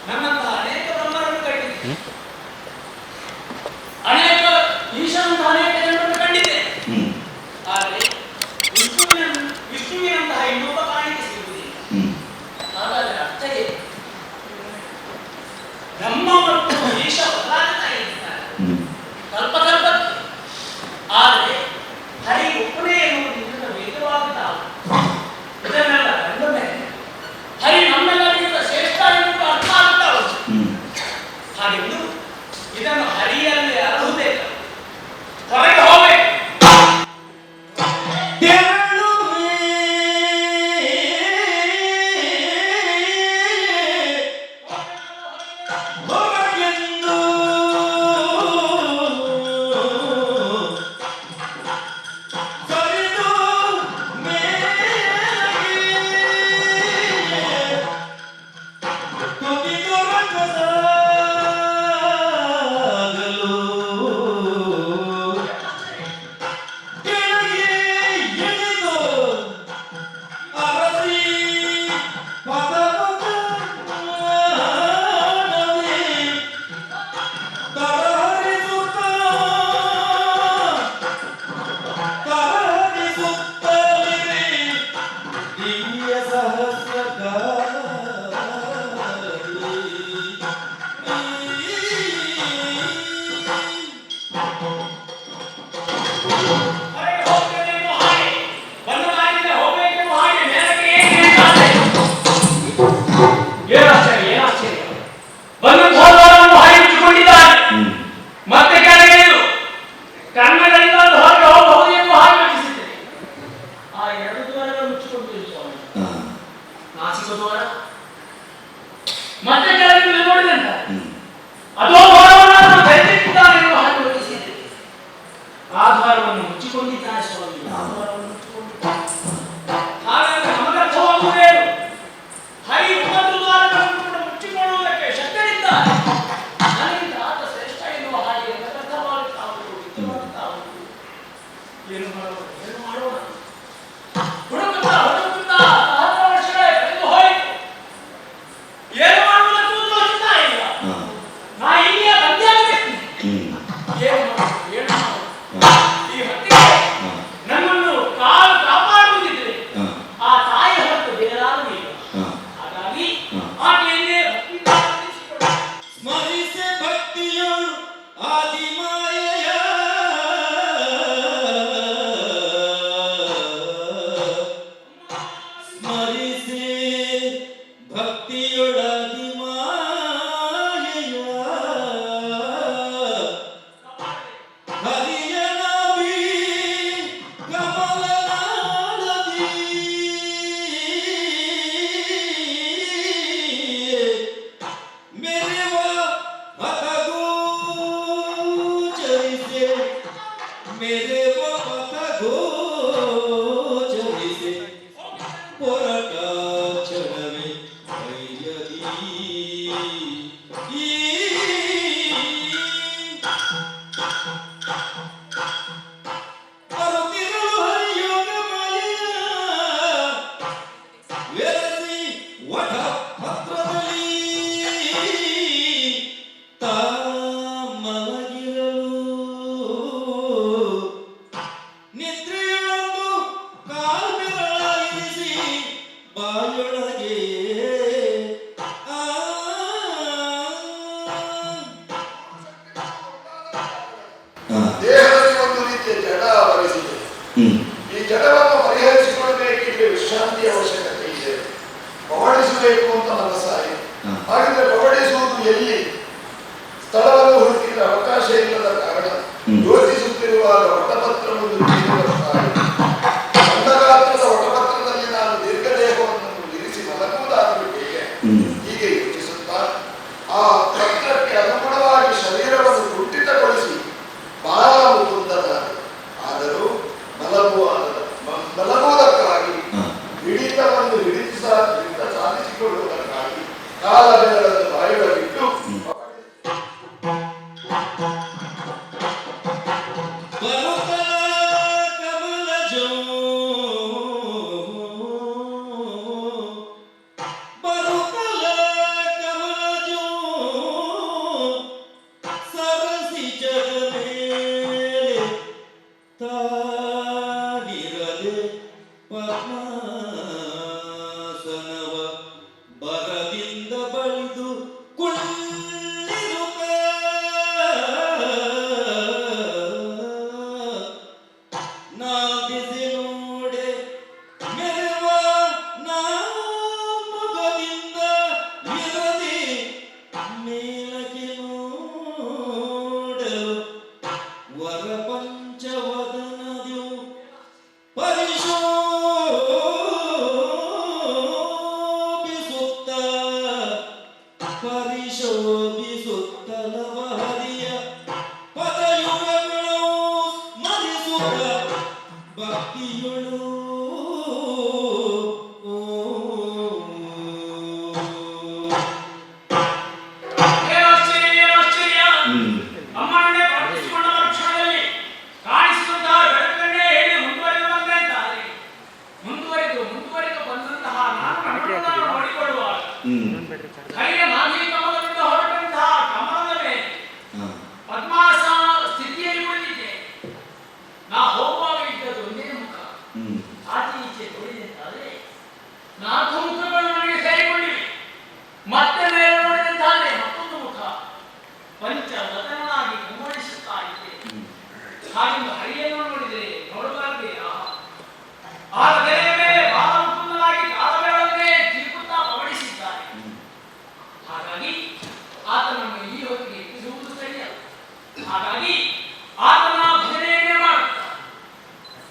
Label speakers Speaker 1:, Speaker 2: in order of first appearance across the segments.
Speaker 1: ನನ್ನಂತಹ ಅನೇಕ ಬ್ರಹ್ಮರನ್ನು ಕಂಡಿದ್ದೆ, ಅನೇಕ ಈಶಾನಂತ ಅನೇಕ ಜನರನ್ನು ಕಂಡಿದ್ದೆ. ಆದರೆ ವಿಷ್ಣುವಿನಂತಹ ಇನ್ನೊಬ್ಬ ಕಾಣಿಕೆ ಸಿಗುವುದಿಲ್ಲ. ಹಾಗಾದರೆ ಅರ್ಥ ಏನು? ಬ್ರಹ್ಮ ಮತ್ತು ಈಶ ಬದಲಾಗ್ತಾ ಇದ್ದಾರೆ ಕಲ್ಪಕಲ್ಪಕ್ಕೆ. ಆದರೆ ಹರಿ ಒಪ್ಪನೆ ಎನ್ನುವುದು ಇದರಿಂದ ವೇದವಾಗುತ್ತಾ ಇದನ್ನೆಲ್ಲ ಕಂಡ ಮೇಲೆ ಹರಿ ನಮ್ಮೆಲ್ಲರಿಗಿಂತ ಶ್ರೇಷ್ಠ ಎನ್ನುವುದು ಅರ್ಥ ಆಗುತ್ತಾ ಹೋಗುತ್ತದೆ. ಹಾಗೆಂದು ಇದನ್ನು ಹರಿಯಲ್ಲಿ ಅರ್ಹುಬೇಕು, ಹೊರಗೆ ಹೋಗಬೇಕು. ಆಧಾರವನ್ನು ಮುಚ್ಚಿಕೊಂಡಿದ್ದಾನೆ ಸ್ವಾಮಿ. ಹಾಗಾದರೆ ನಮಗರ್ಥವಾಗುವುದೇನು? ಹರಿ ಒಂಬತ್ತು ದ್ವಾರಗಳನ್ನು ಕೂಡ ಮುಚ್ಚಿಕೊಳ್ಳುವುದಕ್ಕೆ ಶಕ್ತರಿದ್ದಾರೆ. ನನಗಿಂತ ಆತ ಶ್ರೇಷ್ಠ ಎನ್ನುವ ಹಾಗೆ ನಮಗರ್ಥವಾಗುತ್ತಾ ಏನು ಮಾಡೋಣ? ಹುಡುಕುತ್ತಾ ಹುಡುಕುತ್ತಾ 10 ವರ್ಷಗಳೇ ಕಳೆದು ಹೋಯಿತು. ಏನು ಮಾಡುವುದಕ್ಕೂ ತೋಚುತ್ತಾ ಇಲ್ಲ. ನಾ ಇಲ್ಲಿಯ ಬಂದಿಯಾಗಬೇಕು. ಏನು ಈ ಹೊತ್ತಿಗೆ ನನ್ನನ್ನು ಕಾಪಾಡುವುದಿದ್ರೆ ಆ ತಾಯಿ ಹೊರತು ಬೇರಾಗಲಿಲ್ಲ. ಹಾಗಾಗಿ ಆಕೆಯನ್ನೇ
Speaker 2: ಸ್ಮರಿಸೆ ಭಕ್ತಿಯ ಆದಿಮಾಯೆಯ ಸ್ಮರಿಸೆ ಭಕ್ತಿಯೊಳದಿ ಮಾಯೆಯ ಹರಿಯನವಿ ಕಮಲನಾಳದಿ ಮೆರೆವ ಪಥಗೋಚರಿಸೆ ಮೆರೆವ ಪಥಗೋಚರಿಸೆ ಪೊರಟ ಕ್ಷಣವೇ ಧೈರ್ಯದಿ ಬರುತ್ತಿರಲು ಹರಿಯೋಗ ಮಾಯೆಯ ವೆರಸಿ ವಟ ಪತ್ರದಲ್ಲಿ ತಾ ಮಲಗಿರಲು ನಿದ್ರೆಯೊಳಂದು ಕಾಲ್ಬೆರಳಾಗಿರಿಸಿ ಬಾಯೊಳಗೆ ಆ
Speaker 3: ದೇಹದಲ್ಲಿ ಒಂದು ರೀತಿಯ ಜಡ ಆವರಿಸಿದೆ. ಈ ಜಡವನ್ನು ಪರಿಹರಿಸಿಕೊಳ್ಳಬೇಕಿದ್ರೆ ವಿಶ್ರಾಂತಿ ಅವಶ್ಯಕತೆ ಇದೆ. ಪವಡಿಸಬೇಕು ಅಂತ ಮನಸ್ಸಾಗಿ ಹಾಗಿದ್ರೆ ಪವಡಿಸುವುದು ಎಲ್ಲಿ? ಸ್ಥಳವನ್ನು ಹುಡುಕಿದ್ರೆ ಅವಕಾಶ ಇಲ್ಲದ ಕಾರಣ ಯೋಚಿಸುತ್ತಿರುವಾಗ ವಟಪತ್ರವನ್ನು ನೀಡುತ್ತಾರೆ. ಅಂಧಗಾತ್ರದ ವಟಪತ್ರದಲ್ಲಿ ನಾನು ದೀರ್ಘದೇಹವನ್ನು ಇರಿಸಿ ಮಲಗುವುದಾದರೂ ಹೇಗೆ? ಹೀಗೆ ಯೋಚಿಸುತ್ತಾ ಆ ಪತ್ರಕ್ಕೆ ಅನುಗುಣವಾಗಿ ಶರೀರವನ್ನು ಕುಂಠಿತಗೊಳಿಸಿ ಬಾಲ ಮುಕುಂದನಾದೆ. ಆದರೂ ಮಲಗುವುದಕ್ಕಾಗಿ ಹಿಡಿತವನ್ನು ಸಾಧಿಸಿಕೊಳ್ಳುವುದಕ್ಕಾಗಿ ಕಾಲಗಳನ್ನು ಬಾಯೊಳಗಿಟ್ಟು
Speaker 2: ಬರುತ್ತಲ ಕಮಲಜೋ ಪರಿಶೋಭಿಸುತ್ತಲವ ಹರಿಯ ಪದಯುಗಗಳು ಸ್ಮರಿಸುತ್ತ ಭಕ್ತಿಯೊಳು
Speaker 1: ಅಮ್ಮನನ್ನೇ ಪ್ರಾರ್ಥಿಸಿಕೊಂಡ ಕ್ಷಣದಲ್ಲಿ ಕಾಣಿಸುವಂತಹ ಬೆಳಕನ್ನೇ ಹೇಳಿ ಮುಂದುವರೆದು ಬಂದಂತಾದರೆ ಮುಂದುವರೆದು ಬಂದಂತಹ ನಾನು ನೋಡಿಕೊಳ್ಳುವಾಗ ಹರಿಯ ನಾಭಿ ಕಮಲದಿಂದ ಹೊರಟಂತಹ ಕಮಲದ ಮೇಲೆ ಪದ್ಮಾಸನ ಸ್ಥಿತಿಯಲ್ಲಿ ಕುಳಿತಿದ್ದೆ. ನಾ ಹೋಗುವಾಗ ಇದ್ದದ್ದು ಒಂದೇ ಮುಖ, ಆಚೆ ಈಚೆ ನೋಡಿದಂತಾದರೆ 4 ಮುಖಗಳು ನನಗೆ ಸೇರಿಕೊಂಡಿವೆ. ಮತ್ತೆ ಮೇಲೆ ನೋಡಿದಂತಾದರೆ ಮತ್ತೊಂದು ಮುಖ ಪಂಚವದನಾಗಿ ಕಂಗೊಳಿಸುತ್ತಾ ಇದ್ದೆ. ಹಾಗೆಂದು ಹರಿಯನ್ನು ನೋಡಿದರೆ ನೋಡಬಾರದೆ ಆಗ ತೆರೆಯ ಮೇಲೆ ಬಾಲಮುಕುಂದನಾಗಿ ಕಾಲಗಳನ್ನೇ ತಿರುಗುತ್ತಾ ಪವಡಿಸಿದ್ದಾನೆ. ಹಾಗಾಗಿ ಆತನನ್ನು ಈ ಹೊತ್ತಿಗೆ ಎಬ್ಬಿಸುವುದು ಸರಿಯಲ್ಲ. ಹಾಗಾಗಿ ಆತನ ಭಜನೆಯನ್ನೇ ಮಾಡುತ್ತಾ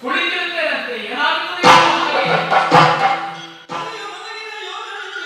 Speaker 1: ಕುಳಿತಿರುತ್ತೇನಂತೆ ಏನಾಗುತ್ತದೆ
Speaker 2: ಹರಿಯ ಮನಗಿನ ಯೋಗನಿಂದ